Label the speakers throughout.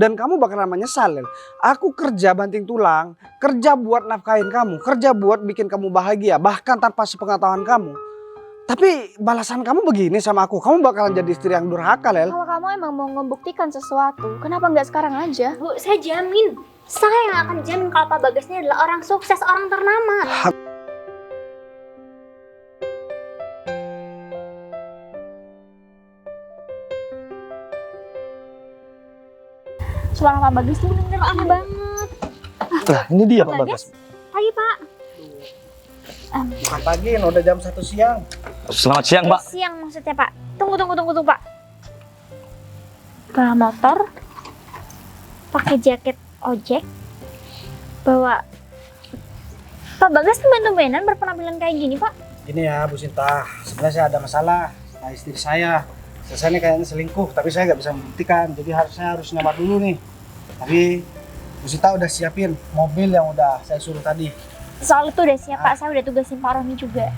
Speaker 1: dan kamu bakalan menyesal, Lel. Aku kerja banting tulang, kerja buat nafkahin kamu, kerja buat bikin kamu bahagia, bahkan tanpa sepengetahuan kamu. Tapi balasan kamu begini sama aku, kamu bakalan jadi istri yang durhaka, Lel.
Speaker 2: Kalau kamu emang mau membuktikan sesuatu, kenapa nggak sekarang aja? Bu, saya jamin. Saya yang akan jamin kalau Pak Bagas ini adalah orang sukses, orang ternama. Suara Pak Bagas tuh bener aneh banget.
Speaker 1: Nah, ini dia Pak Bagas.
Speaker 2: Pagi, Pak.
Speaker 1: Bukan pagi, udah jam 1 siang.
Speaker 3: Selamat siang, Pak.
Speaker 2: Siang maksudnya, Pak. Tunggu, Pak. Bawa motor, pakai jaket ojek, bawa. Pak Bagas tuh tumben-tumbenan berpenampilan kayak gini, Pak.
Speaker 1: Gini ya, Bu Sinta. Sebenarnya saya ada masalah. Nah, istri saya nih kayaknya selingkuh, tapi saya nggak bisa membuktikan. Jadi saya harus nyamar dulu nih. Tapi Bu Sinta udah siapin mobil yang udah saya suruh tadi.
Speaker 2: Soal itu udah siap, Pak. Saya udah tugasin Pak Romi juga.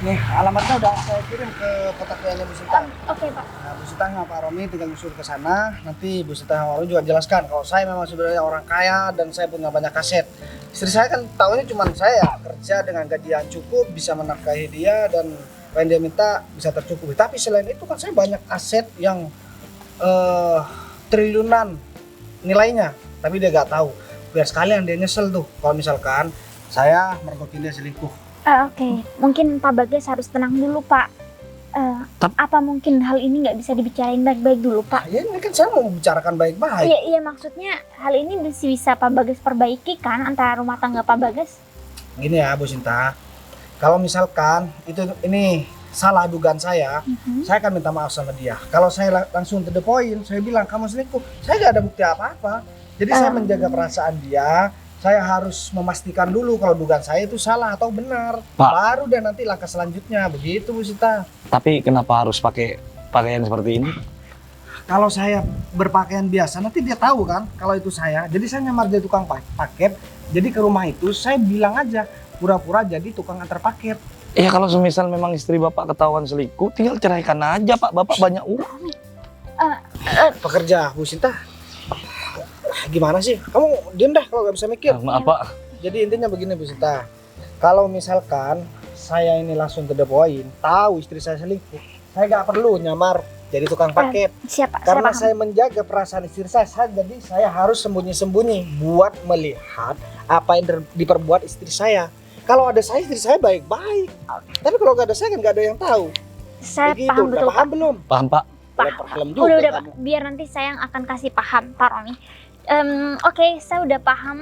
Speaker 1: Nih, alamatnya udah saya kirim ke kotak WA-nya Bu Sinta.
Speaker 2: Oke, Pak.
Speaker 1: Nah, Bu Sinta sama Pak Romi tinggal nyusul ke sana. Nanti Bu Sinta sama Pak Romi juga jelaskan kalau saya memang sebenarnya orang kaya dan saya punya banyak aset. Istri saya kan tahunya cuma saya kerja dengan gaji yang cukup, bisa menafkahi dia dan apa yang dia minta bisa tercukupi. Tapi selain itu kan saya banyak aset yang triliunan nilainya. Tapi dia nggak tahu. Biar sekalian dia nyesel tuh kalau misalkan saya mergokin dia selingkuh.
Speaker 2: Oke. Mungkin Pak Bagas harus tenang dulu, Pak. Apa mungkin hal ini nggak bisa dibicarain baik-baik dulu, Pak?
Speaker 1: Ya ini kan saya mau membicarakan baik-baik.
Speaker 2: Iya, maksudnya hal ini bisa Pak Bagas perbaiki kan antara rumah tangga Pak Bagas?
Speaker 1: Gini ya, Bu Sinta. Kalau misalkan ini salah dugaan saya akan minta maaf sama dia. Kalau saya langsung to the point, saya bilang kamu selingkuh, saya nggak ada bukti apa-apa. Jadi saya menjaga perasaan dia. Saya harus memastikan dulu kalau dugaan saya itu salah atau benar.
Speaker 3: Pak.
Speaker 1: Baru dan nanti langkah selanjutnya. Begitu, Bu Sinta.
Speaker 3: Tapi kenapa harus pakai pakaian seperti ini?
Speaker 1: Kalau saya berpakaian biasa, nanti dia tahu kan kalau itu saya. Jadi saya nyamar jadi tukang paket. Jadi ke rumah itu saya bilang aja, pura-pura jadi tukang antar paket.
Speaker 3: Ya kalau semisal memang istri Bapak ketahuan selingkuh, tinggal ceraikan aja, Pak. Bapak banyak uang.
Speaker 1: Pekerja, Bu Sinta. Gimana sih? Kamu diem dah kalau nggak bisa mikir.
Speaker 3: Maaf, Pak.
Speaker 1: Jadi intinya begini, Bu Sinta. Kalau misalkan saya ini langsung to the point, tahu istri saya selingkuh, saya nggak perlu nyamar jadi tukang paket.
Speaker 2: Siapa?
Speaker 1: Karena saya menjaga perasaan istri saya, jadi saya harus sembunyi-sembunyi buat melihat apa yang diperbuat istri saya. Kalau ada saya, istri saya baik-baik. Tapi kalau nggak ada saya kan nggak ada yang tahu.
Speaker 2: Saya
Speaker 1: Begitu.
Speaker 2: paham
Speaker 1: Udah
Speaker 2: betul,
Speaker 1: paham
Speaker 2: Pak.
Speaker 1: belum?
Speaker 3: Paham, Pak.
Speaker 1: Paham juga
Speaker 2: Udah,
Speaker 1: kamu.
Speaker 2: Pak. Biar nanti saya yang akan kasih paham, Pak Romi. Oke, saya udah paham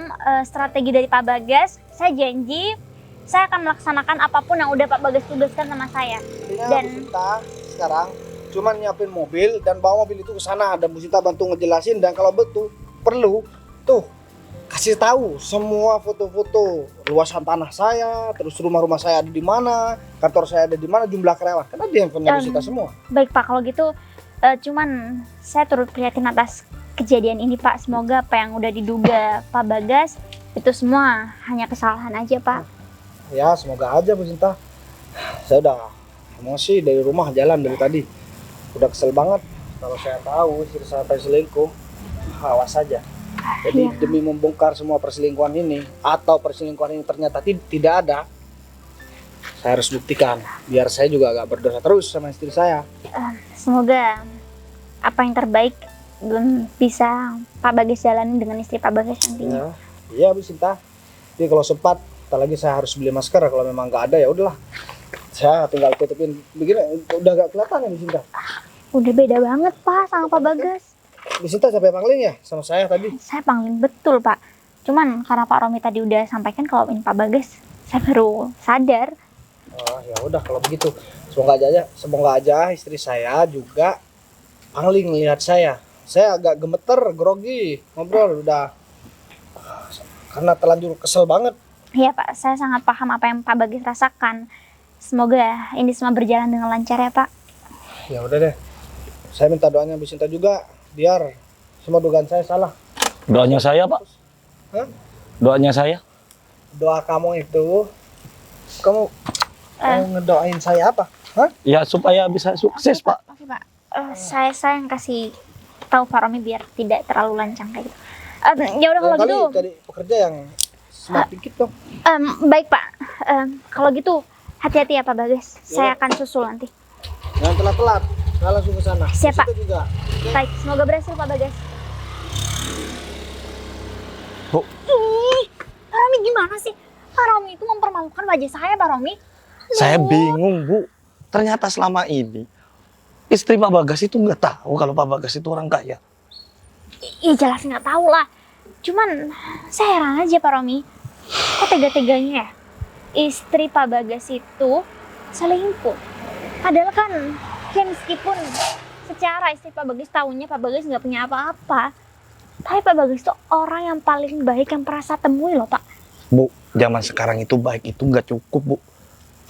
Speaker 2: strategi dari Pak Bagas. Saya janji saya akan melaksanakan apapun yang udah Pak Bagas tugaskan sama saya. Dan
Speaker 1: kita sekarang cuma nyiapin mobil dan bawa mobil itu ke sana, dan Bu Sinta bantu ngejelasin, dan kalau betul perlu tuh kasih tahu semua foto-foto luasan tanah saya, terus rumah-rumah saya ada di mana, kantor saya ada di mana, jumlah karyawan. Karena dia yang punya Bu Sinta semua.
Speaker 2: baik, Pak, kalau gitu cuman saya turut prihatin atas kejadian ini, Pak. Semoga apa yang udah diduga Pak Bagas itu semua hanya kesalahan aja, Pak.
Speaker 1: Ya semoga aja, Bu Sinta. Saya udah emosi dari rumah jalan dari tadi. Udah kesel banget kalau saya tahu istri saya selingkuh. Awas saja. Jadi demi membongkar semua perselingkuhan ini, atau perselingkuhan ini ternyata tidak ada, saya harus buktikan biar saya juga agak berdosa terus sama istri saya.
Speaker 2: Semoga apa yang terbaik bisa Pak Bagas jalani dengan istri Pak Bagas nantinya.
Speaker 1: Iya, Bu Sinta. Jadi kalau sempat, tak lagi saya harus beli masker. Kalau memang nggak ada ya udahlah. Saya tinggal tutupin begini, udah gak kelihatan ya, Bu Sinta.
Speaker 2: Udah beda banget, Pak, sama Pak Bagas.
Speaker 1: Bu Sinta sampai pangling ya sama saya tadi?
Speaker 2: Saya pangling betul, Pak. Cuman karena Pak Romi tadi udah sampaikan kalau ini Pak Bagas, saya baru sadar.
Speaker 1: Oh ya udah kalau begitu. Semoga aja istri saya juga pangling lihat saya. Saya agak gemeter, grogi, ngobrol udah karena terlanjur kesel banget.
Speaker 2: Iya, Pak, saya sangat paham apa yang Pak Bagas rasakan. Semoga ini semua berjalan dengan lancar ya, Pak.
Speaker 1: Ya udah deh. Saya minta doanya Bu Sinta juga biar semua dugaan saya salah.
Speaker 3: Doanya saya, Pak.
Speaker 1: Hah?
Speaker 3: Doanya saya.
Speaker 1: Doa kamu itu, kamu mau ngedoain saya apa? Hah?
Speaker 3: Ya supaya bisa sukses, Pak.
Speaker 2: Oke, Pak. Saya yang kasih tahu Pak Romi biar tidak terlalu lancang kayak gitu. Ya udah kalau
Speaker 1: Lain kali
Speaker 2: gitu.
Speaker 1: cari pekerja yang smart dikit dong.
Speaker 2: Baik Pak. Kalau gitu hati-hati ya Pak Bagas. Saya akan susul nanti.
Speaker 1: Jangan telat-telat. Saya langsung ke sana.
Speaker 2: Siap,
Speaker 1: Ke
Speaker 2: Pak.
Speaker 1: situ juga.
Speaker 2: Baik, semoga berhasil Pak Bagas.
Speaker 3: Bu.
Speaker 2: Ih, Pak Romi gimana sih? Pak Romi itu mempermalukan wajah saya Pak Romi.
Speaker 3: Saya bingung, Bu. Ternyata selama ini istri Pak Bagas itu nggak tahu kalau Pak Bagas itu orang kaya.
Speaker 2: Iya jelas nggak tahu lah. Cuman saya heran aja Pak Romi. Kok tega-teganya ya? Istri Pak Bagas itu selingkuh. Padahal kan ya meskipun secara istri Pak Bagas tahunya Pak Bagas nggak punya apa-apa. Tapi Pak Bagas itu orang yang paling baik yang pernah saya temui loh Pak.
Speaker 3: Bu, zaman sekarang itu baik itu nggak cukup, Bu.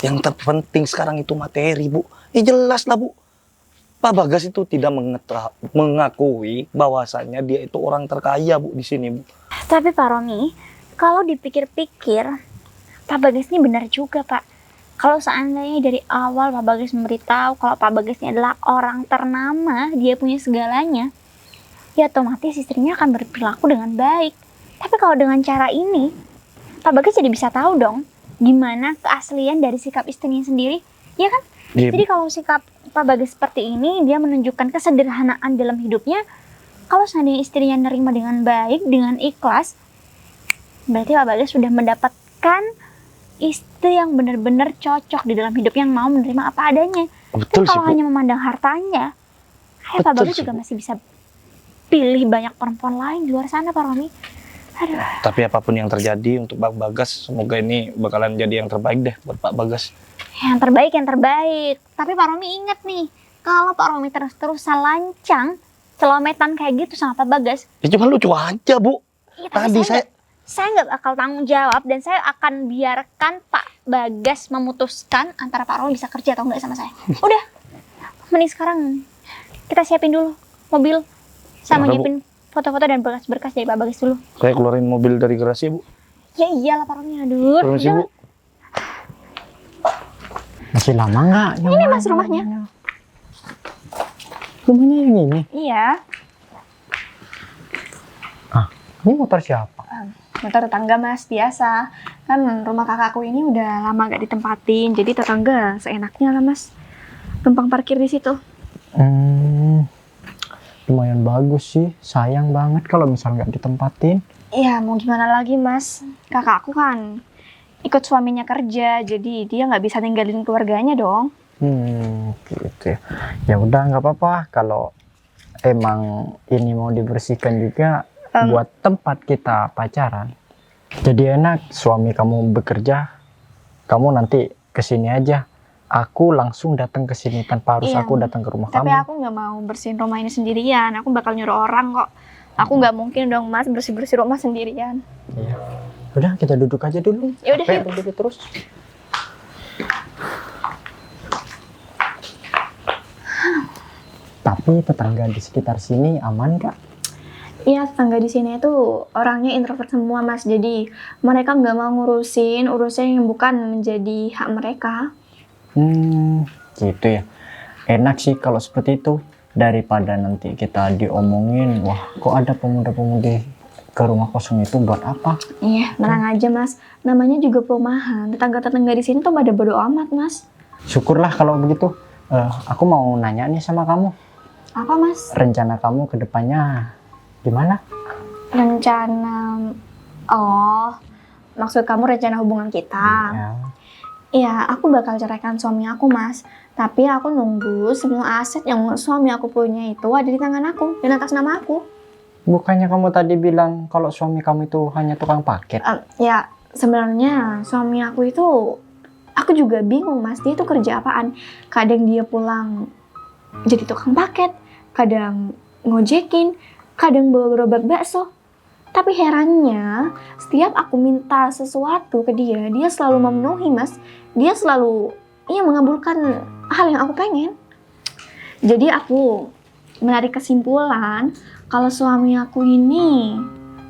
Speaker 3: Yang terpenting sekarang itu materi, Bu. Jelas lah, Bu. Pak Bagas itu tidak mengakui bahwasannya dia itu orang terkaya, Bu, di sini, Bu.
Speaker 2: Tapi Pak Romi, kalau dipikir-pikir, Pak Bagas ini benar juga Pak. Kalau seandainya dari awal Pak Bagas memberitahu kalau Pak Bagas ini adalah orang ternama, dia punya segalanya, ya otomatis istrinya akan berperilaku dengan baik. Tapi kalau dengan cara ini, Pak Bagas jadi bisa tahu dong gimana keaslian dari sikap istrinya sendiri, ya kan?
Speaker 3: Iya,
Speaker 2: Jadi kalau sikap Pak Bagas seperti ini, dia menunjukkan kesederhanaan dalam hidupnya. Kalau seandainya istrinya nerima dengan baik, dengan ikhlas, berarti Pak Bagas sudah mendapatkan istri yang benar-benar cocok di dalam hidup, yang mau menerima apa adanya.
Speaker 3: Betul
Speaker 2: Tapi
Speaker 3: sih,
Speaker 2: kalau
Speaker 3: Bu.
Speaker 2: hanya memandang hartanya, Pak
Speaker 3: Betul
Speaker 2: Bagas
Speaker 3: sih,
Speaker 2: juga
Speaker 3: Bu.
Speaker 2: masih bisa pilih banyak perempuan lain di luar sana, Pak Romi. Aduh,
Speaker 3: Tapi apapun yang terjadi untuk Pak Bagas, semoga ini bakalan jadi yang terbaik deh buat Pak Bagas.
Speaker 2: yang terbaik, yang terbaik. Tapi Pak Romi ingat nih, kalau Pak Romi terus-terusan lancang, celometan kayak gitu sama Pak Bagas,
Speaker 3: Ya cuma lucu aja, Bu.
Speaker 2: ya,
Speaker 3: Tadi
Speaker 2: saya nggak bakal tanggung jawab, dan saya akan biarkan Pak Bagas memutuskan antara Pak Romi bisa kerja atau enggak sama saya. Udah, mending sekarang kita siapin dulu mobil. Saya mau
Speaker 3: Kenapa, Bu?
Speaker 2: nyiapin foto-foto dan berkas-berkas dari Pak Bagas dulu.
Speaker 3: Saya keluarin mobil dari garasi, Bu.
Speaker 2: Ya iyalah Pak Romi, aduh.
Speaker 3: Permisi, Bu.
Speaker 4: Masih lama nggak?
Speaker 2: Ini Mas rumahnya.
Speaker 4: Rumahnya yang ini?
Speaker 2: Iya.
Speaker 4: Ini motor siapa?
Speaker 5: Motor tetangga Mas, biasa. Kan rumah kakakku ini udah lama gak ditempatin, jadi tetangga seenaknya lah Mas. Tumpang parkir di situ.
Speaker 4: Lumayan bagus sih. Sayang banget kalau misal nggak ditempatin.
Speaker 5: Iya, mau gimana lagi Mas? Kakakku kan ikut suaminya kerja, jadi dia nggak bisa ninggalin keluarganya dong.
Speaker 4: Gitu ya. Ya udah nggak apa-apa. Kalau emang ini mau dibersihkan juga buat tempat kita pacaran. Jadi enak, suami kamu bekerja, kamu nanti kesini aja. Aku langsung datang ke sini tanpa harus
Speaker 5: Iya,
Speaker 4: aku datang ke rumah
Speaker 5: Tapi
Speaker 4: kamu.
Speaker 5: aku nggak mau bersihin rumah ini sendirian. Aku bakal nyuruh orang kok. Aku nggak mungkin dong Mas bersih-bersih rumah sendirian.
Speaker 4: Iya. Udah kita duduk aja dulu.
Speaker 5: Ya udah,
Speaker 4: Capek
Speaker 5: yuk.
Speaker 4: berdiri terus. Tapi tetangga di sekitar sini aman nggak?
Speaker 5: Iya, tetangga di sini itu orangnya introvert semua Mas. Jadi mereka nggak mau ngurusin urusan yang bukan menjadi hak mereka.
Speaker 4: Gitu ya. Enak sih kalau seperti itu. Daripada nanti kita diomongin, wah kok ada pemuda-pemudi ke rumah kosong itu buat apa?
Speaker 5: Iya, tenang aja Mas. Namanya juga perumahan. Tetangga-tetangga di sini tuh pada bodo amat Mas.
Speaker 4: Syukurlah kalau begitu. Aku mau nanya nih sama kamu.
Speaker 5: Apa Mas?
Speaker 4: Rencana kamu ke depannya gimana?
Speaker 5: Rencana... Oh, maksud kamu rencana hubungan kita?
Speaker 4: Ya.
Speaker 5: Iya, aku bakal ceraikan suami aku Mas. Tapi aku nunggu semua aset yang suami aku punya itu ada di tangan aku dan atas nama aku.
Speaker 4: Bukannya kamu tadi bilang kalau suami kamu itu hanya tukang paket?
Speaker 5: Ya, sebenarnya suami aku itu, aku juga bingung Mas, dia tuh kerja apaan. Kadang dia pulang jadi tukang paket, kadang ngojekin, kadang bawa gerobak bakso. Tapi herannya, setiap aku minta sesuatu ke dia, dia selalu memenuhi Mas. Dia selalu mengabulkan hal yang aku pengen. Jadi aku menarik kesimpulan kalau suami aku ini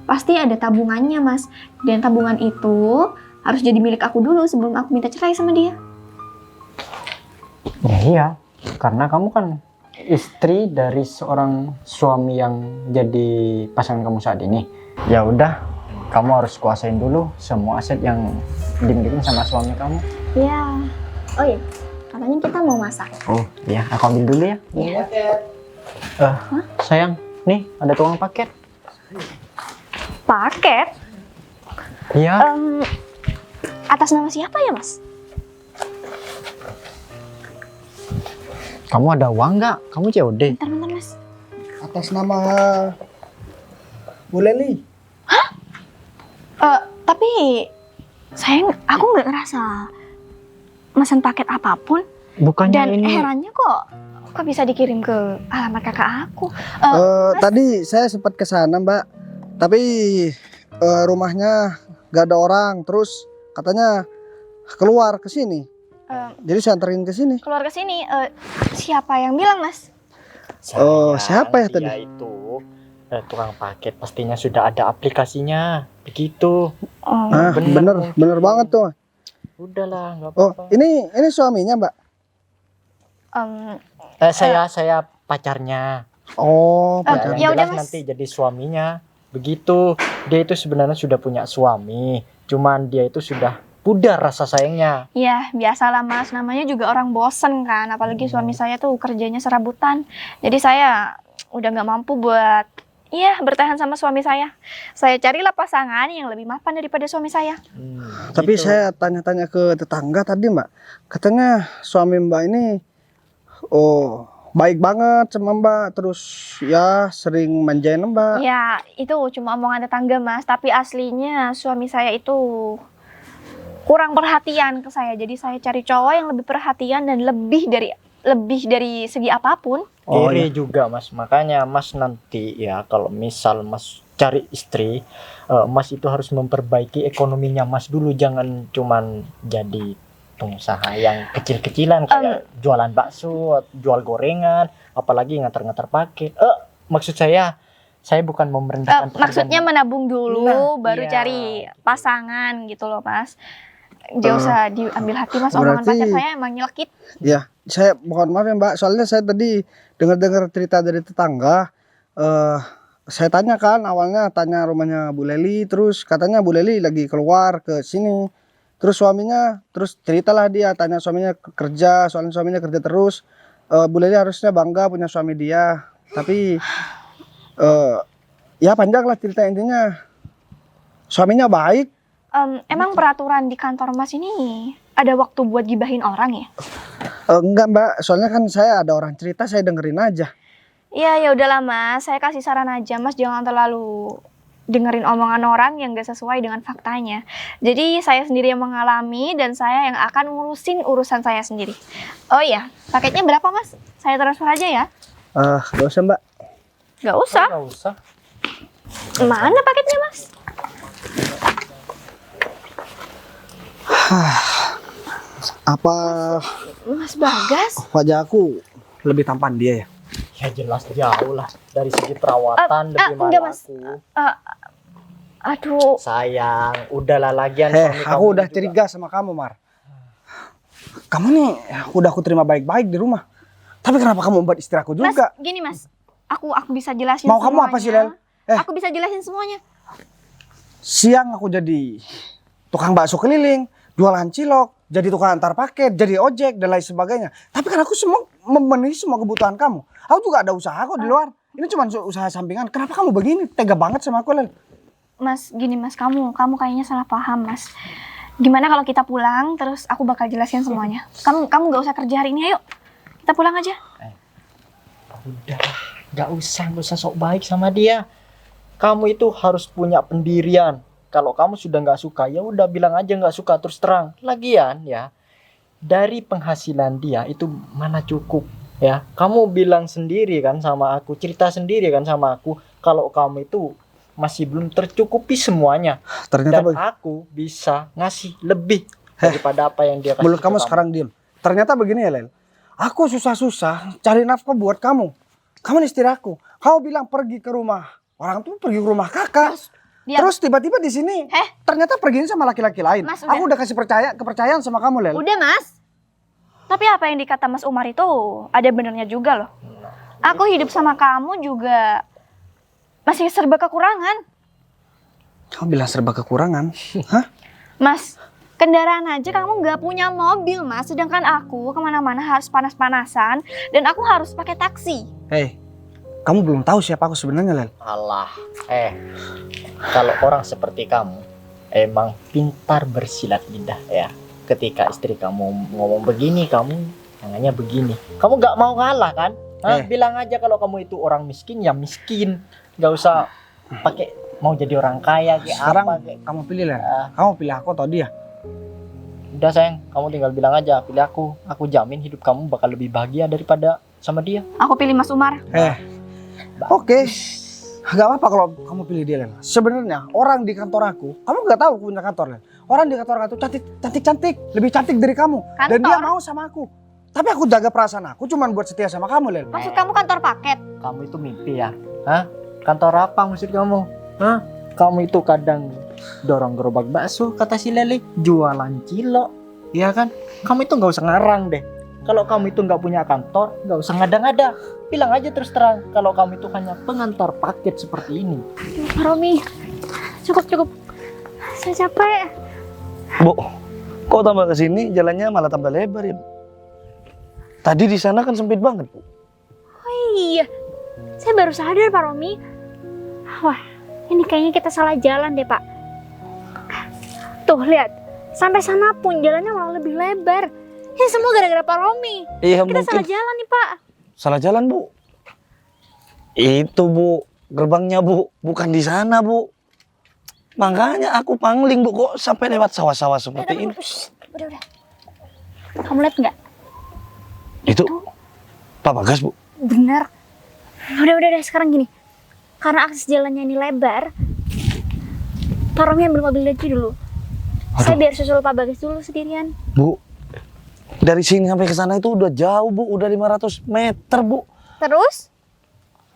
Speaker 5: pasti ada tabungannya Mas. Dan tabungan itu harus jadi milik aku dulu sebelum aku minta cerai sama dia.
Speaker 4: Ya iya, karena kamu kan istri dari seorang suami yang jadi pasangan kamu saat ini. Ya udah, kamu harus kuasain dulu semua aset yang dimiliki sama suami kamu.
Speaker 5: Iya. Oh iya, katanya kita mau masak.
Speaker 4: Oh iya, aku ambil dulu ya.
Speaker 5: Iya.
Speaker 4: Sayang, nih ada tukang paket.
Speaker 2: Paket?
Speaker 4: Iya.
Speaker 5: Atas nama siapa ya, Mas?
Speaker 4: Kamu ada uang nggak? Kamu COD.
Speaker 5: Bentar, Mas.
Speaker 1: Atas nama Bu Leli.
Speaker 5: Tapi sayang, aku nggak ngerasa mesen paket apapun.
Speaker 4: Bukannya
Speaker 5: Dan
Speaker 4: ini.
Speaker 5: herannya kok bisa dikirim ke alamat kakak aku.
Speaker 1: Tadi saya sempat ke sana, Mbak. Tapi rumahnya gak ada orang. Terus katanya keluar ke sini. Jadi saya anterin ke sini.
Speaker 5: Keluar ke sini. Siapa yang bilang, Mas?
Speaker 1: Oh, siapa ya tadi?
Speaker 4: Dia itu tukang paket, pastinya sudah ada aplikasinya. Begitu.
Speaker 1: Ah, bener banget tuh.
Speaker 4: Udahlah, nggak
Speaker 1: Oh,
Speaker 4: apa-apa.
Speaker 1: ini suaminya, Mbak.
Speaker 4: Saya pacarnya.
Speaker 1: Oh,
Speaker 5: ya
Speaker 1: pacarnya.
Speaker 5: udah,
Speaker 4: Jelas
Speaker 5: Mas.
Speaker 4: nanti jadi suaminya. Begitu. Dia itu sebenarnya sudah punya suami. Cuman dia itu sudah pudar rasa sayangnya.
Speaker 5: Ya, biasalah Mas. Namanya juga orang bosen kan. Apalagi suami saya tuh kerjanya serabutan. Jadi saya udah nggak mampu buat bertahan sama suami saya. Saya carilah pasangan yang lebih mapan daripada suami saya.
Speaker 1: Tapi
Speaker 4: Gitu.
Speaker 1: saya tanya-tanya ke tetangga tadi, Mbak. Katanya suami Mbak ini baik banget sama Mbak. Terus ya sering manjain Mbak.
Speaker 5: Ya, itu cuma omongan tetangga Mas. Tapi aslinya suami saya itu kurang perhatian ke saya. Jadi saya cari cowok yang lebih perhatian dan lebih dari segi apapun.
Speaker 4: Kiri juga Mas, makanya Mas nanti ya kalau misal Mas cari istri, Mas itu harus memperbaiki ekonominya Mas dulu, jangan cuman jadi pengusaha yang kecil-kecilan kayak jualan bakso, jual gorengan, apalagi ngantar-ngantar paket. Maksud saya bukan merendahkan pekerjaan.
Speaker 5: Maksudnya menabung dulu,
Speaker 4: Nah,
Speaker 5: baru
Speaker 4: iya.
Speaker 5: cari pasangan gitu loh Mas. Jangan usah diambil hati Mas, omongan
Speaker 1: berarti-
Speaker 5: pacar saya emang nyelekit.
Speaker 1: Ya, saya mohon maaf ya Mbak. Soalnya saya tadi dengar-dengar cerita dari tetangga. Saya tanya kan awalnya tanya rumahnya Bu Leli. Terus katanya Bu Leli lagi keluar ke sini. Terus suaminya, terus ceritalah dia tanya suaminya kerja. Soalnya suaminya kerja terus. Bu Leli harusnya bangga punya suami dia. Tapi ya panjang lah cerita intinya. Suaminya baik.
Speaker 5: Emang peraturan di kantor Mas ini ada waktu buat gibahin orang ya?
Speaker 1: Enggak Mbak, soalnya kan saya ada orang cerita, saya dengerin aja.
Speaker 5: Iya, ya udahlah Mas, saya kasih saran aja Mas, jangan terlalu dengerin omongan orang yang gak sesuai dengan faktanya. Jadi saya sendiri yang mengalami dan saya yang akan ngurusin urusan saya sendiri. Oh iya, paketnya berapa Mas? Saya transfer aja ya?
Speaker 1: Gak usah Mbak.
Speaker 5: Gak usah.
Speaker 4: Nggak usah.
Speaker 5: Mana paketnya Mas?
Speaker 1: Apa
Speaker 5: Mas Bagas?
Speaker 1: wajah aku lebih tampan dia ya?
Speaker 4: Ya jelas jauh lah dari segi perawatan lebih
Speaker 5: enggak,
Speaker 4: mahal
Speaker 5: Mas.
Speaker 4: aku.
Speaker 5: Aduh,
Speaker 4: Sayang, udahlah lagian
Speaker 1: Aku
Speaker 4: suami kamu
Speaker 1: udah
Speaker 4: juga.
Speaker 1: curiga sama kamu, Mar. Kamu nih udah aku terima baik-baik di rumah. Tapi kenapa kamu membuat istri aku
Speaker 5: Mas,
Speaker 1: juga?
Speaker 5: gini Mas, aku bisa jelasin
Speaker 1: Mau kamu
Speaker 5: semuanya.
Speaker 1: apa sih, Lel?
Speaker 5: Aku bisa jelasin semuanya.
Speaker 1: Siang aku jadi tukang bakso keliling, jualan cilok, jadi tukang antar paket, jadi ojek dan lain sebagainya. Tapi kan aku semua memenuhi semua kebutuhan kamu. Aku juga ada usaha kok di luar. Ini cuma usaha sampingan. Kenapa kamu begini? Tega banget sama aku, Lel.
Speaker 5: Mas, gini Mas, kamu kayaknya salah paham Mas. Gimana kalau kita pulang, terus aku bakal jelasin semuanya. Kamu gak usah kerja hari ini, ayo. Kita pulang aja.
Speaker 4: Udah, nggak usah sok baik sama dia. Kamu itu harus punya pendirian. Kalau kamu sudah nggak suka, ya udah bilang aja nggak suka terus terang. Lagian ya, dari penghasilan dia itu mana cukup ya. Kamu bilang sendiri kan sama aku, cerita sendiri kan sama aku, kalau kamu itu masih belum tercukupi semuanya.
Speaker 1: Ternyata
Speaker 4: Dan aku bisa ngasih lebih daripada apa yang dia kasih.
Speaker 1: mulut
Speaker 4: ke
Speaker 1: kamu sekarang diem. Ternyata begini ya, Lel. Aku susah-susah cari nafkah buat kamu. Kamu nih istri aku. Kamu bilang pergi ke rumah orang tuh, pergi ke rumah kakak.
Speaker 5: Diam.
Speaker 1: Terus tiba-tiba di sini ternyata pergi sama laki-laki lain.
Speaker 5: Mas, udah.
Speaker 1: Aku udah kasih kepercayaan sama kamu, Lel.
Speaker 5: Udah Mas. Tapi apa yang dikata Mas Umar itu ada benernya juga loh. Aku hidup sama kamu juga masih serba kekurangan.
Speaker 1: Kamu bilang serba kekurangan?
Speaker 5: Mas, kendaraan aja kamu nggak punya mobil, Mas. Sedangkan aku kemana-mana harus panas-panasan dan aku harus pakai taksi.
Speaker 1: Hei, kamu belum tahu siapa aku sebenarnya, Lel.
Speaker 6: Alah, kalau orang seperti kamu emang pintar bersilat lidah ya. Ketika istri kamu ngomong begini, kamu tangannya begini. Kamu nggak mau ngalah kan? Bilang aja kalau kamu itu orang miskin ya miskin. Nggak usah pakai mau jadi orang kaya kayak
Speaker 1: Sekarang
Speaker 6: apa kayak.
Speaker 1: kamu pilih, Lel. Kamu pilih aku atau dia?
Speaker 6: Udah sayang, kamu tinggal bilang aja pilih aku. Aku jamin hidup kamu bakal lebih bahagia daripada sama dia.
Speaker 5: Aku pilih Mas Umar.
Speaker 1: Oke. Gak apa-apa kalau kamu pilih dia, Lel. Sebenarnya orang di kantor aku, kamu gak tahu aku punya kantor, Lel. Orang di kantor aku cantik, lebih cantik dari kamu. Dan dia mau sama aku. Tapi aku jaga perasaan aku cuman buat setia sama kamu, Lel.
Speaker 5: Maksud kamu kantor paket?
Speaker 6: Kamu itu mimpi ya? Kantor apa maksud kamu? Kamu itu kadang dorong gerobak bakso kata si Lele, jualan cilok, ya kan? Kamu itu nggak usah ngarang deh. Kalau kamu itu nggak punya kantor, nggak usah ngada-ngada. Bilang aja terus terang kalau kamu itu hanya pengantar paket seperti ini.
Speaker 2: Pak Romi, cukup. Saya capek.
Speaker 3: Bu, kok tambah ke sini jalannya malah tambah lebar ya, Bu? Tadi di sana kan sempit banget, Bu.
Speaker 2: Oh iya, saya baru sadar Pak Romi. Wah, ini kayaknya kita salah jalan deh Pak. Tuh lihat, sampai sana pun jalannya malah lebih lebar. Ini semua gara-gara Pak Romi.
Speaker 3: Iya,
Speaker 2: Kita
Speaker 3: mungkin
Speaker 2: salah jalan nih Pak.
Speaker 3: salah jalan, Bu. Itu, Bu, gerbangnya, Bu, bukan di sana, Bu. Makanya aku pangling, Bu, kok sampai lewat sawah-sawah seperti ini.
Speaker 2: Udah. Kamu lihat nggak?
Speaker 3: Itu Pak Bagas, Bu.
Speaker 2: Bener. Udah, sekarang gini. Karena akses jalannya ini lebar, Pak Romi ambil mobil aja dulu. Saya biar susul Pak Bagas dulu sendirian.
Speaker 3: Bu, dari sini sampai ke sana itu udah jauh, Bu. Udah 500 meter, Bu.
Speaker 2: Terus?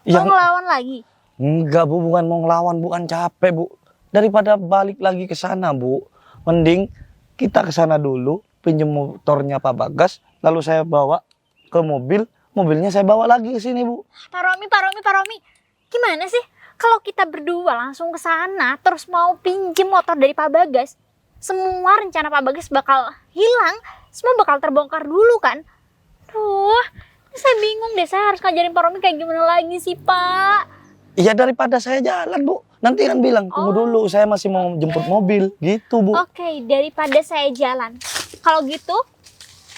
Speaker 2: Mau
Speaker 3: Yang
Speaker 2: ngelawan lagi?
Speaker 3: enggak, Bu, bukan mau ngelawan, bukan capek, Bu. Daripada balik lagi ke sana, Bu, mending kita ke sana dulu, pinjam motornya Pak Bagas, lalu saya bawa ke mobil, mobilnya saya bawa lagi ke sini, Bu.
Speaker 2: Pak Romi. Gimana sih? Kalau kita berdua langsung ke sana, terus mau pinjem motor dari Pak Bagas, semua rencana Pak Bagas bakal hilang, semua bakal terbongkar dulu kan? Duh, saya bingung deh, saya harus ngajarin Pak Romi kayak gimana lagi sih, Pak?
Speaker 3: Iya, daripada saya jalan, Bu. Nanti kan bilang, tunggu dulu, saya masih mau jemput mobil, gitu, Bu.
Speaker 2: Oke, daripada saya jalan. Kalau gitu,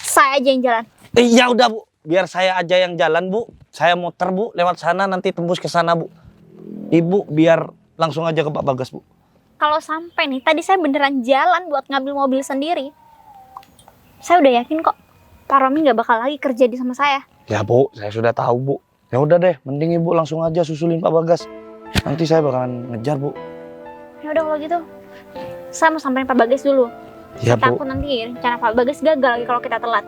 Speaker 2: saya aja yang jalan.
Speaker 3: Ya udah, Bu. Biar saya aja yang jalan, Bu. Saya muter, Bu, lewat sana, nanti tembus ke sana, Bu. Ibu biar langsung aja ke Pak Bagas, Bu.
Speaker 2: Kalau sampai nih, tadi saya beneran jalan buat ngambil mobil sendiri. Saya udah yakin kok, Pak Romi nggak bakal lagi kerja di sama saya.
Speaker 3: Ya, Bu, saya sudah tahu, Bu. Ya udah deh, mending Ibu langsung aja susulin Pak Bagas. Nanti saya bakalan ngejar, Bu.
Speaker 2: Ya udah kalau gitu, saya mau samperin Pak Bagas dulu.
Speaker 3: Ya,
Speaker 2: Takut
Speaker 3: Bu.
Speaker 2: nanti rencana Pak Bagas gagal lagi kalau kita telat.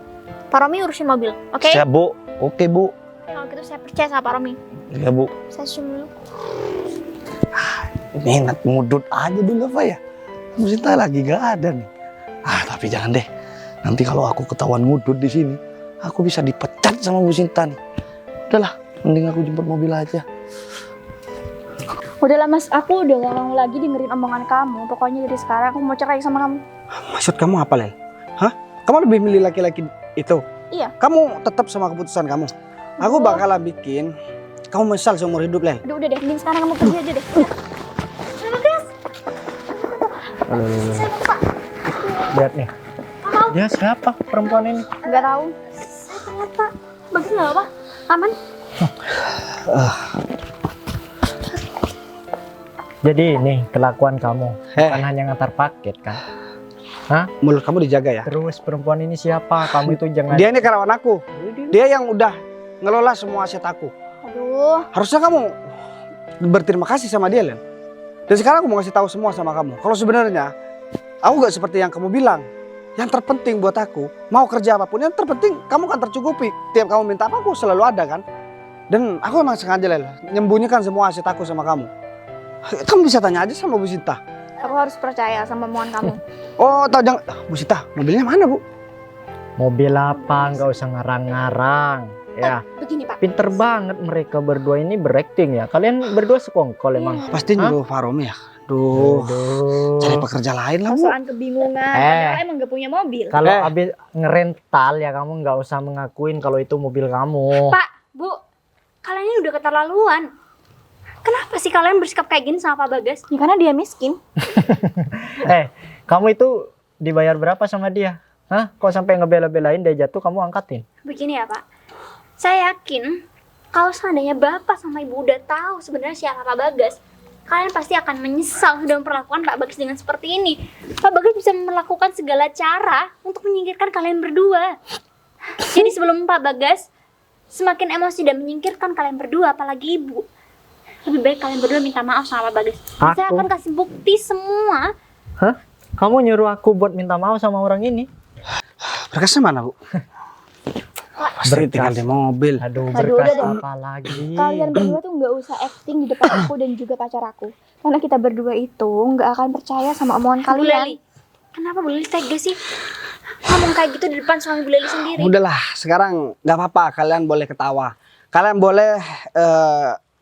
Speaker 2: Pak Romi urusin mobil, oke?
Speaker 3: Siap, Bu. Oke, Bu.
Speaker 2: Kalau gitu saya percaya sama Pak Romi.
Speaker 3: Ya, Bu.
Speaker 2: Saya susul dulu.
Speaker 3: Ini enak ngudut aja dulu, Pak ya. Bu Sinta lagi gak ada nih. Tapi jangan deh. Nanti kalau aku ketahuan ngudut di sini, aku bisa dipecat sama Bu Sinta nih. Udahlah, mending aku jemput mobil aja.
Speaker 5: Udahlah Mas, aku udah gak mau lagi dengerin omongan kamu. Pokoknya dari sekarang aku mau cerai sama kamu.
Speaker 1: Maksud kamu apa, Lel? Kamu lebih milih laki-laki itu?
Speaker 5: Iya.
Speaker 1: Kamu tetap sama keputusan kamu? Aku bakalan bikin kamu menyesal seumur hidup, Lel.
Speaker 5: Udah deh, mending sekarang kamu pergi aja deh.
Speaker 6: Lihat nih. Dia siapa perempuan ini?
Speaker 5: Gak tahu.
Speaker 2: Saya telat Pak. Bagus nggak apa? Aman?
Speaker 4: Jadi ini kelakuan kamu, bukan hanya ngantar paket kan?
Speaker 1: Mulut kamu dijaga ya.
Speaker 4: Terus perempuan ini siapa? Kamu itu jangan.
Speaker 1: Dia ini karyawan aku. Dia yang udah ngelola semua aset aku.
Speaker 5: Aduh.
Speaker 1: Harusnya kamu berterima kasih sama dia, Len. Dan sekarang aku mau kasih tahu semua sama kamu. Kalau sebenarnya aku gak seperti yang kamu bilang. Yang terpenting buat aku, mau kerja apapun, yang terpenting kamu kan tercukupi. Tiap kamu minta apa, aku selalu ada kan. Dan aku emang sengaja, Len, nyembunyikan semua aset aku sama kamu. Kamu bisa tanya aja sama Bu Sinta.
Speaker 5: Aku harus percaya sama omongan kamu.
Speaker 1: Oh, tahu jangan. Bu Sinta, mobilnya mana, Bu?
Speaker 4: Mobil apa? Nggak usah ngarang-ngarang. Ya,
Speaker 5: Begini Pak,
Speaker 4: Pinter banget mereka berdua ini berakting ya. Kalian berdua sekongkol emang.
Speaker 1: Pasti nyuruh Faromi ya. Duh, cari pekerja lain lah, Bu.
Speaker 5: Sosokan kebingungan. Padahal emang gak punya mobil.
Speaker 4: Kalau abis ngerental ya kamu nggak usah mengakuin kalau itu mobil kamu.
Speaker 2: Pak, Bu, kalian ini udah keterlaluan. Kenapa sih kalian bersikap kayak gini sama Pak Bagas?
Speaker 5: Ya karena dia miskin.
Speaker 4: Kamu itu dibayar berapa sama dia? Hah? Kok sampai ngebela-belain dia jatuh kamu angkatin?
Speaker 2: Begini ya Pak, saya yakin kalau seandainya Bapak sama Ibu udah tahu sebenarnya siapa Pak Bagas, kalian pasti akan menyesal sudah memperlakukan Pak Bagas dengan seperti ini. Pak Bagas bisa melakukan segala cara untuk menyingkirkan kalian berdua. Jadi sebelum Pak Bagas semakin emosi dan menyingkirkan kalian berdua, apalagi Ibu, lebih baik kalian berdua minta maaf sama Pak Bagas. Saya akan kasih bukti semua.
Speaker 4: Hah? Kamu nyuruh aku buat minta maaf sama orang ini?
Speaker 1: Berkasnya mana, Bu? Pasti tinggal di mobil.
Speaker 4: Aduh,
Speaker 5: Aduh,
Speaker 4: berkas
Speaker 5: udah deh.
Speaker 4: apa lagi?
Speaker 5: Kalian berdua tuh nggak usah acting di depan aku dan juga pacar aku. Karena kita berdua itu nggak akan percaya sama omongan
Speaker 2: Bu
Speaker 5: kalian.
Speaker 2: Leli, kenapa Bu Leli tega sih? Ngomong kayak gitu di depan suami Bu Leli sendiri.
Speaker 1: Udahlah, sekarang nggak apa-apa. Kalian boleh ketawa. Kalian boleh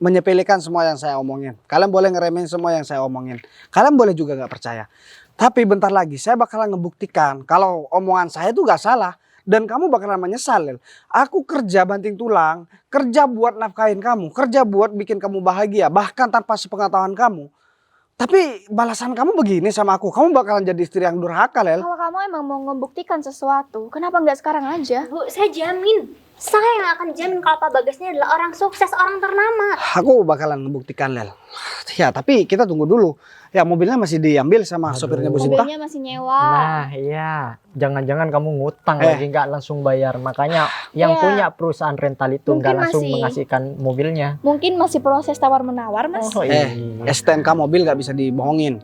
Speaker 1: menyepelekan semua yang saya omongin. Kalian boleh ngeremehin semua yang saya omongin. Kalian boleh juga nggak percaya. Tapi bentar lagi saya bakalan ngebuktikan kalau omongan saya itu nggak salah. Dan kamu bakalan menyesal, Lel. Aku kerja banting tulang, kerja buat nafkahin kamu, kerja buat bikin kamu bahagia, bahkan tanpa sepengetahuan kamu. Tapi balasan kamu begini sama aku, kamu bakalan jadi istri yang durhaka, Lel.
Speaker 5: Kalau kamu emang mau membuktikan sesuatu, kenapa nggak sekarang aja?
Speaker 2: Bu, saya jamin. Saya yang akan jamin kalau Pak Bagas ini adalah orang sukses, orang ternama.
Speaker 1: Aku bakalan ngebuktikan, Lel. Ya, tapi kita tunggu dulu. Ya, mobilnya masih diambil sama sopirnya Bu Sinta.
Speaker 5: Mobilnya masih nyewa.
Speaker 4: Nah, iya. Jangan-jangan kamu ngutang lagi nggak langsung bayar. Makanya yang
Speaker 5: Iya.
Speaker 4: punya perusahaan rental itu
Speaker 5: Mungkin
Speaker 4: nggak langsung
Speaker 5: masih-
Speaker 4: mengasihkan mobilnya.
Speaker 5: Mungkin masih proses tawar-menawar, Mas.
Speaker 4: Oh iya.
Speaker 1: STNK mobil nggak bisa dibohongin.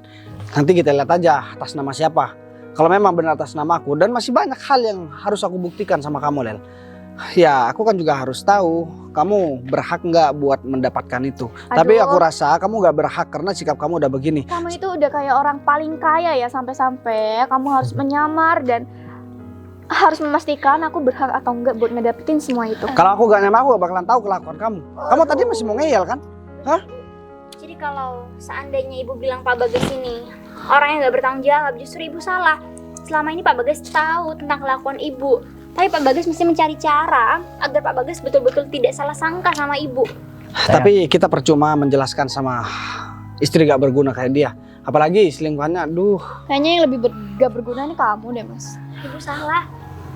Speaker 1: Nanti kita lihat aja atas nama siapa. Kalau memang benar atas nama aku, dan masih banyak hal yang harus aku buktikan sama kamu, Lel. Ya, aku kan juga harus tahu kamu berhak nggak buat mendapatkan itu. Tapi aku rasa kamu nggak berhak karena sikap kamu udah begini.
Speaker 5: Kamu itu udah kayak orang paling kaya ya, sampai-sampai kamu harus menyamar dan harus memastikan aku berhak atau enggak buat ngedapetin semua itu.
Speaker 1: Kalau aku gak nyamar, aku gak bakalan tahu kelakuan kamu. Kamu tadi masih mau ngeyel kan?
Speaker 2: Jadi kalau seandainya Ibu bilang Pak Bagas ini orang yang gak bertanggung jawab, justru Ibu salah. Selama ini Pak Bagas tahu tentang kelakuan Ibu. Tapi Pak Bagas mesti mencari cara agar Pak Bagas betul-betul tidak salah sangka sama Ibu.
Speaker 1: Tapi kita percuma menjelaskan sama istri gak berguna kayak dia. Apalagi selingkuhannya, aduh.
Speaker 5: Kayaknya yang lebih gak berguna nih kamu deh, Mas.
Speaker 2: Ibu salah.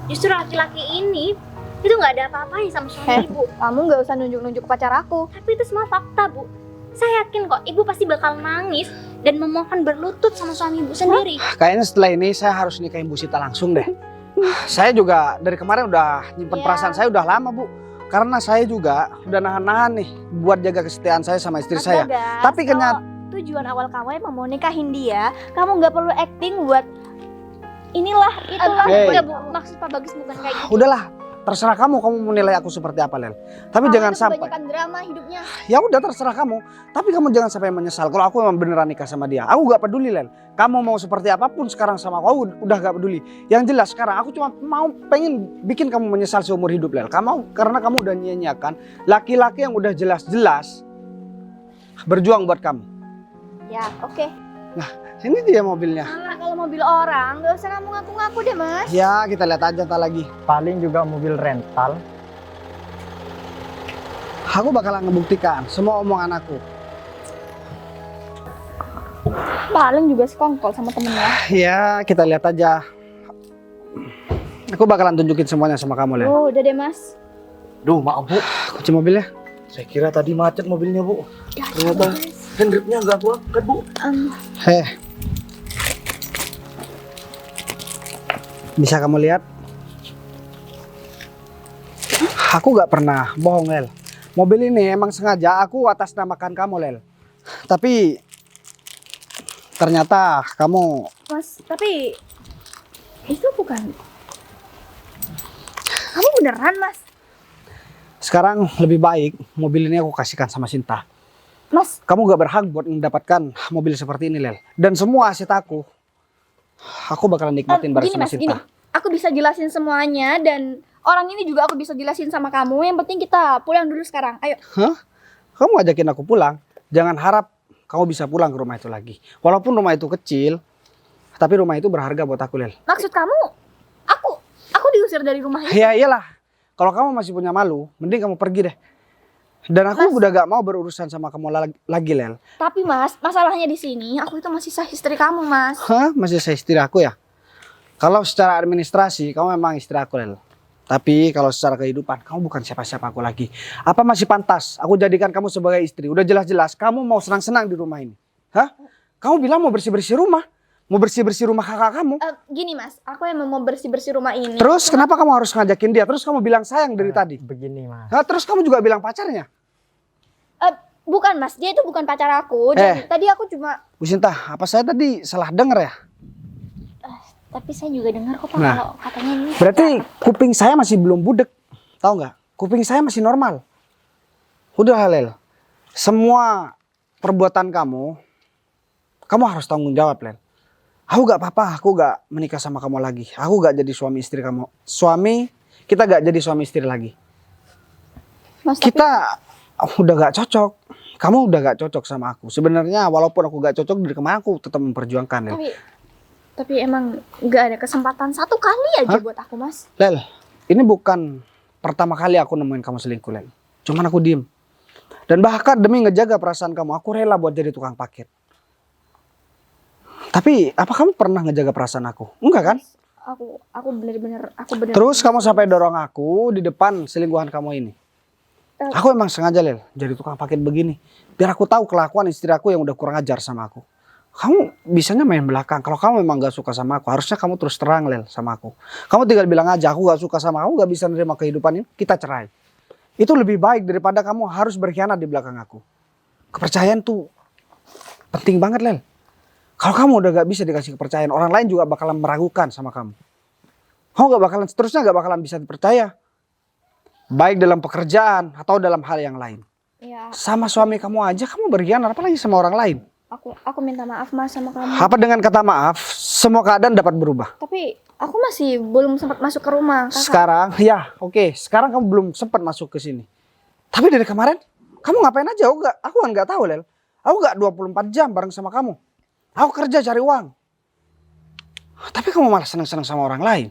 Speaker 2: Justru laki-laki ini itu nggak ada apa-apanya sama suami Ibu.
Speaker 5: Kamu nggak usah nunjuk-nunjuk ke pacar aku.
Speaker 2: Tapi itu semua fakta, Bu. Saya yakin kok Ibu pasti bakal nangis dan memohon berlutut sama suami Ibu sendiri.
Speaker 1: Kayaknya setelah ini saya harus nikahin Bu Sita langsung deh. Saya juga dari kemarin udah nyimpen perasaan saya udah lama, Bu. Karena saya juga udah nahan-nahan nih buat jaga kesetiaan saya sama istri saya.
Speaker 5: Bagas,
Speaker 1: Tapi
Speaker 5: kalau tujuan awal kamu emang mau nikahin dia, kamu nggak perlu acting buat inilah itulah.
Speaker 2: Enggak, Bu. Maksud Pak Bagas bukan kayak gitu.
Speaker 1: Udahlah, terserah kamu menilai aku seperti apa, Lel. Tapi
Speaker 5: Kamu
Speaker 1: jangan
Speaker 5: itu
Speaker 1: sampai.
Speaker 5: kebanyakan drama hidupnya.
Speaker 1: Ya udah terserah kamu. Tapi kamu jangan sampai menyesal kalau aku memang beneran nikah sama dia. Aku gak peduli, Lel. Kamu mau seperti apapun sekarang sama aku udah gak peduli. Yang jelas sekarang aku cuma pengen bikin kamu menyesal seumur hidup, Lel. Karena kamu udah nyanyiakan laki-laki yang udah jelas-jelas berjuang buat kamu.
Speaker 5: Ya, oke.
Speaker 1: Ini dia mobilnya.
Speaker 5: Nah, kalau mobil orang nggak usah kamu ngaku-ngaku deh, Mas.
Speaker 1: Ya kita lihat aja ntar lagi.
Speaker 4: Paling juga mobil rental.
Speaker 1: Aku bakalan ngebuktikan semua omongan aku.
Speaker 5: Paling juga sekongkol sama temennya.
Speaker 1: Ya kita lihat aja. Aku bakalan tunjukin semuanya sama kamu, Lel.
Speaker 5: Oh, udah deh, Mas.
Speaker 3: Duh, maaf Bu.
Speaker 1: Kunci mobilnya.
Speaker 3: Saya kira tadi macet mobilnya Bu. Ternyata handgripnya nggak aku angkat Bu.
Speaker 1: Bisa kamu lihat? Aku gak pernah bohong, Lel. Mobil ini emang sengaja aku atas namakan kamu, Lel. Tapi ternyata kamu...
Speaker 5: Mas, tapi itu bukan. Kamu beneran, Mas?
Speaker 1: Sekarang lebih baik mobil ini aku kasihkan sama Sinta.
Speaker 5: Mas,
Speaker 1: Kamu gak berhak buat mendapatkan mobil seperti ini, Lel. Dan semua aset aku bakalan nikmatin bareng
Speaker 5: gini
Speaker 1: sama
Speaker 5: Mas, gini.
Speaker 1: Sinta.
Speaker 5: Aku bisa jelasin semuanya dan orang ini juga aku bisa jelasin sama kamu. Yang penting kita pulang dulu sekarang. Ayo.
Speaker 1: Kamu ngajakin aku pulang, jangan harap kamu bisa pulang ke rumah itu lagi. Walaupun rumah itu kecil, tapi rumah itu berharga buat aku, Lel.
Speaker 5: Maksud kamu, aku diusir dari rumah ini?
Speaker 1: Ya iyalah, kalau kamu masih punya malu, mending kamu pergi deh. Dan aku udah gak mau berurusan sama kamu lagi, Lel.
Speaker 5: Tapi Mas, masalahnya di sini aku itu masih sah istri kamu, Mas.
Speaker 1: Masih saya istri aku ya? Kalau secara administrasi, kamu memang istri aku, Lel. Tapi kalau secara kehidupan, kamu bukan siapa-siapa aku lagi. Apa masih pantas aku jadikan kamu sebagai istri? Udah jelas-jelas kamu mau senang-senang di rumah ini. Kamu bilang mau bersih-bersih rumah. Mau bersih-bersih rumah kakak kamu.
Speaker 5: Gini Mas, aku emang mau bersih-bersih rumah ini.
Speaker 1: Terus kenapa kamu harus ngajakin dia? Terus kamu bilang sayang dari tadi.
Speaker 4: Begini Mas.
Speaker 1: Terus kamu juga bilang pacarnya.
Speaker 5: Bukan Mas, dia itu bukan pacar aku. Jadi tadi aku cuma...
Speaker 1: Bu Sinta, apa saya tadi salah denger ya?
Speaker 2: Tapi saya juga dengar kok Pak
Speaker 1: Nah,
Speaker 2: kalau katanya ini.
Speaker 1: Berarti kuping saya masih belum budek. Tahu nggak? Kuping saya masih normal. Udah Lel. Semua perbuatan kamu harus tanggung jawab, Lel. Aku gak apa-apa, aku gak menikah sama kamu lagi. Aku gak jadi suami istri kamu. Kita gak jadi suami istri lagi.
Speaker 5: Mas,
Speaker 1: Kita udah gak cocok. Kamu udah gak cocok sama aku. Sebenarnya walaupun aku gak cocok dari kemarin, aku tetap memperjuangkan, Lel.
Speaker 5: Tapi emang gak ada kesempatan satu kali aja buat aku, Mas.
Speaker 1: Lel, ini bukan pertama kali aku nemuin kamu selingkuh, Lel. Cuman aku diem. Dan bahkan demi ngejaga perasaan kamu, aku rela buat jadi tukang paket. Tapi apa kamu pernah ngejaga perasaan aku? Enggak kan?
Speaker 5: Aku bener-bener
Speaker 1: Terus kamu sampai dorong aku di depan selingkuhan kamu ini. Aku emang sengaja, Lel, jadi tukang paket begini. Biar aku tahu kelakuan istri aku yang udah kurang ajar sama aku. Kamu bisanya main belakang. Kalau kamu memang gak suka sama aku, harusnya kamu terus terang, Lel, sama aku. Kamu tinggal bilang aja, aku gak suka sama kamu, gak bisa nerima kehidupan ini, kita cerai. Itu lebih baik daripada kamu harus berkhianat di belakang aku. Kepercayaan tuh penting banget, Lel. Kalau kamu udah gak bisa dikasih kepercayaan, orang lain juga bakalan meragukan sama kamu. Kamu seterusnya gak bakalan bisa dipercaya. Baik dalam pekerjaan atau dalam hal yang lain.
Speaker 5: Ya,
Speaker 1: Sama suami kamu aja kamu berkhianat, apalagi sama orang lain.
Speaker 5: aku minta maaf Mas sama kamu.
Speaker 1: Apa dengan kata maaf, semua keadaan dapat berubah.
Speaker 5: Tapi aku masih belum sempat masuk ke rumah, Kakak.
Speaker 1: Sekarang, sekarang kamu belum sempat masuk ke sini. Tapi dari kemarin, kamu ngapain aja? Aku kan nggak tahu, Lel. Aku nggak 24 jam bareng sama kamu. Aku kerja cari uang. Tapi kamu malah senang-senang sama orang lain.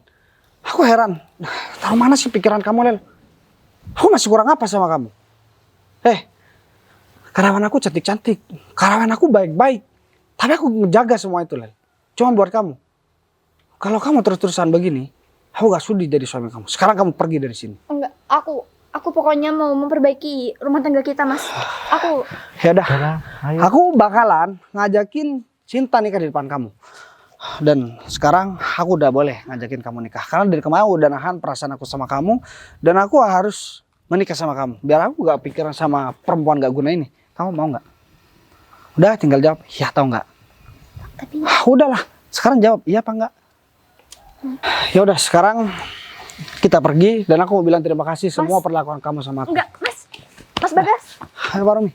Speaker 1: Aku heran. Taruh mana sih pikiran kamu, Lel? Aku masih kurang apa sama kamu? Karyawan aku cantik-cantik. Karyawan aku baik-baik. Tapi aku ngejaga semua itu, Lel. Cuma buat kamu. Kalau kamu terus-terusan begini, aku gak sudi jadi suami kamu. Sekarang kamu pergi dari sini.
Speaker 5: Enggak, aku pokoknya mau memperbaiki rumah tangga kita, Mas.
Speaker 1: Ya udah.
Speaker 4: Ayo.
Speaker 1: Aku bakalan ngajakin Cinta nikah di depan kamu. Dan sekarang aku udah boleh ngajakin kamu nikah. Karena dari kemarin udah nahan perasaan aku sama kamu. Dan aku harus menikah sama kamu. Biar aku gak pikiran sama perempuan gak guna ini. Kamu mau gak? Udah tinggal jawab iya atau enggak.
Speaker 2: Tapi
Speaker 1: Udahlah. Sekarang jawab iya apa enggak. Ya udah sekarang kita pergi. Dan aku mau bilang terima kasih semua perlakuan kamu sama aku.
Speaker 5: Enggak, Mas Bagas.
Speaker 1: Ayo Pak Romi.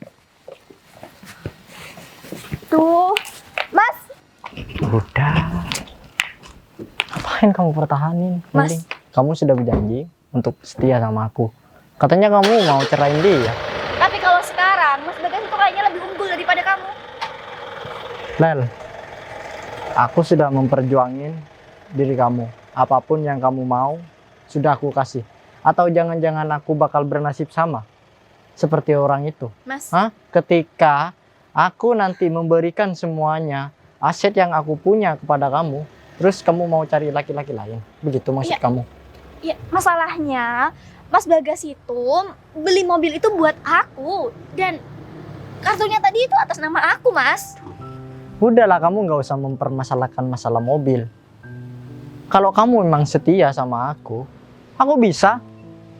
Speaker 5: Tuh, Mas.
Speaker 4: Udah. Ngapain kamu pertahanin?
Speaker 5: Mas.
Speaker 4: Mending kamu sudah berjanji untuk setia sama aku. Katanya kamu mau cerain dia.
Speaker 5: Tapi kalau sekarang Mas Bagas itu kayaknya lebih unggul daripada kamu.
Speaker 4: Lel, aku sudah memperjuangin diri kamu. Apapun yang kamu mau, sudah aku kasih. Atau jangan-jangan aku bakal bernasib sama seperti orang itu.
Speaker 5: Mas.
Speaker 4: Ketika aku nanti memberikan semuanya, aset yang aku punya kepada kamu, terus kamu mau cari laki-laki lain. Begitu maksud kamu?
Speaker 5: Ya, masalahnya Mas Bagas itu beli mobil itu buat aku. Dan kartunya tadi itu atas nama aku, Mas.
Speaker 4: Udahlah, kamu nggak usah mempermasalahkan masalah mobil. Kalau kamu memang setia sama aku bisa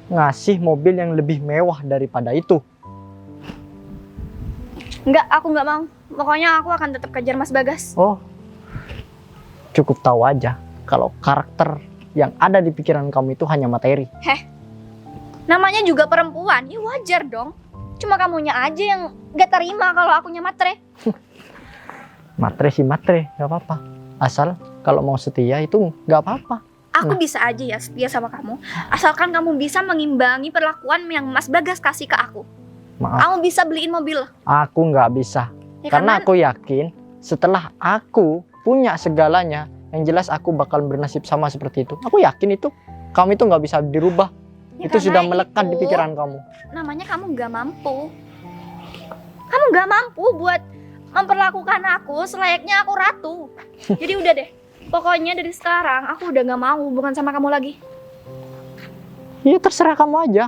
Speaker 4: ngasih mobil yang lebih mewah daripada itu.
Speaker 5: Enggak, aku nggak mau. Pokoknya aku akan tetap kejar Mas Bagas.
Speaker 4: Oh, cukup tahu aja kalau karakter yang ada di pikiran kamu itu hanya materi.
Speaker 5: Namanya juga perempuan, ya wajar dong. Cuma kamunya aja yang gak terima kalau akunya matre.
Speaker 4: Matre sih matre, nggak apa-apa. Asal kalau mau setia itu nggak apa-apa.
Speaker 5: Aku bisa aja ya setia sama kamu, asalkan kamu bisa mengimbangi perlakuan yang Mas Bagas kasih ke aku.
Speaker 4: Maaf,
Speaker 5: Kamu bisa beliin mobil.
Speaker 4: aku nggak bisa.
Speaker 5: Ya
Speaker 4: Karena
Speaker 5: kan,
Speaker 4: aku yakin setelah aku punya segalanya, yang jelas aku bakal bernasib sama seperti itu. Aku yakin itu. Kamu itu nggak bisa dirubah.
Speaker 5: Ya
Speaker 4: Itu
Speaker 5: karena
Speaker 4: sudah melekat di
Speaker 5: itu
Speaker 4: pikiran kamu.
Speaker 5: Namanya kamu gak mampu. Kamu gak mampu buat memperlakukan aku selayaknya aku ratu. Jadi udah deh. Pokoknya dari sekarang aku udah gak mau hubungan sama kamu lagi.
Speaker 4: Ya terserah kamu aja.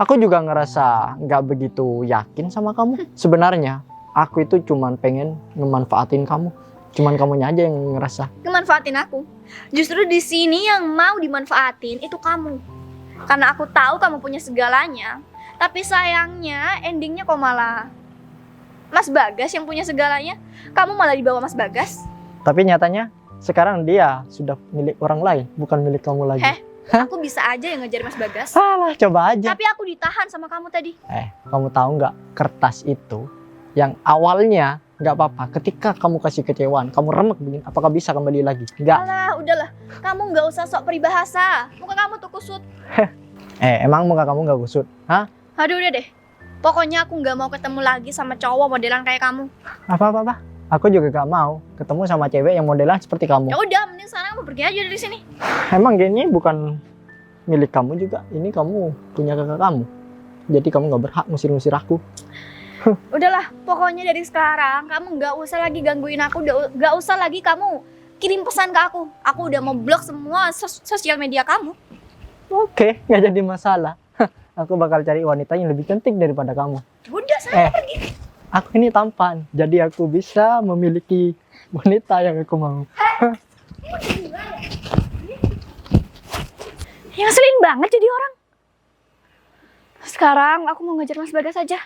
Speaker 4: Aku juga ngerasa nggak begitu yakin sama kamu. Sebenarnya aku itu cuman pengen ngemanfaatin kamu. Cuman kamunya aja yang ngerasa.
Speaker 5: Ngemanfaatin aku. Justru di sini yang mau dimanfaatin itu kamu. Karena aku tahu kamu punya segalanya. Tapi sayangnya endingnya kok malah Mas Bagas yang punya segalanya. Kamu malah dibawa Mas Bagas.
Speaker 4: Tapi nyatanya sekarang dia sudah milik orang lain, bukan milik kamu lagi.
Speaker 5: Heh. Aku bisa aja yang ngejar Mas Bagas.
Speaker 4: Salah, coba aja.
Speaker 5: Tapi aku ditahan sama kamu tadi.
Speaker 4: Kamu tahu nggak, kertas itu yang awalnya nggak apa-apa, ketika kamu kasih kecewaan, kamu remek begini, apakah bisa kembali lagi? Nggak.
Speaker 5: Alah, udahlah. Kamu nggak usah sok peribahasa. Muka kamu tuh kusut.
Speaker 4: Emang muka kamu nggak kusut? Hah?
Speaker 5: Aduh, udah deh. Pokoknya aku nggak mau ketemu lagi sama cowok modelan kayak kamu.
Speaker 4: Apa? Aku juga gak mau ketemu sama cewek yang modelan seperti kamu.
Speaker 5: Ya udah, mending sekarang kamu pergi aja dari sini.
Speaker 4: Emang gini bukan milik kamu juga, ini kamu punya kakak kamu. Jadi kamu nggak berhak ngusir-ngusir aku.
Speaker 5: Udahlah, pokoknya dari sekarang kamu nggak usah lagi gangguin aku, nggak usah lagi kamu kirim pesan ke aku. Aku udah mau blok semua sosial media kamu.
Speaker 4: Oke, nggak jadi masalah. Aku bakal cari wanita yang lebih cantik daripada kamu.
Speaker 5: Udah, saya pergi.
Speaker 4: Aku ini tampan, jadi aku bisa memiliki wanita yang aku mau.
Speaker 5: Yang ngeselin banget jadi orang. Sekarang aku mau ngejar Mas Bagas aja.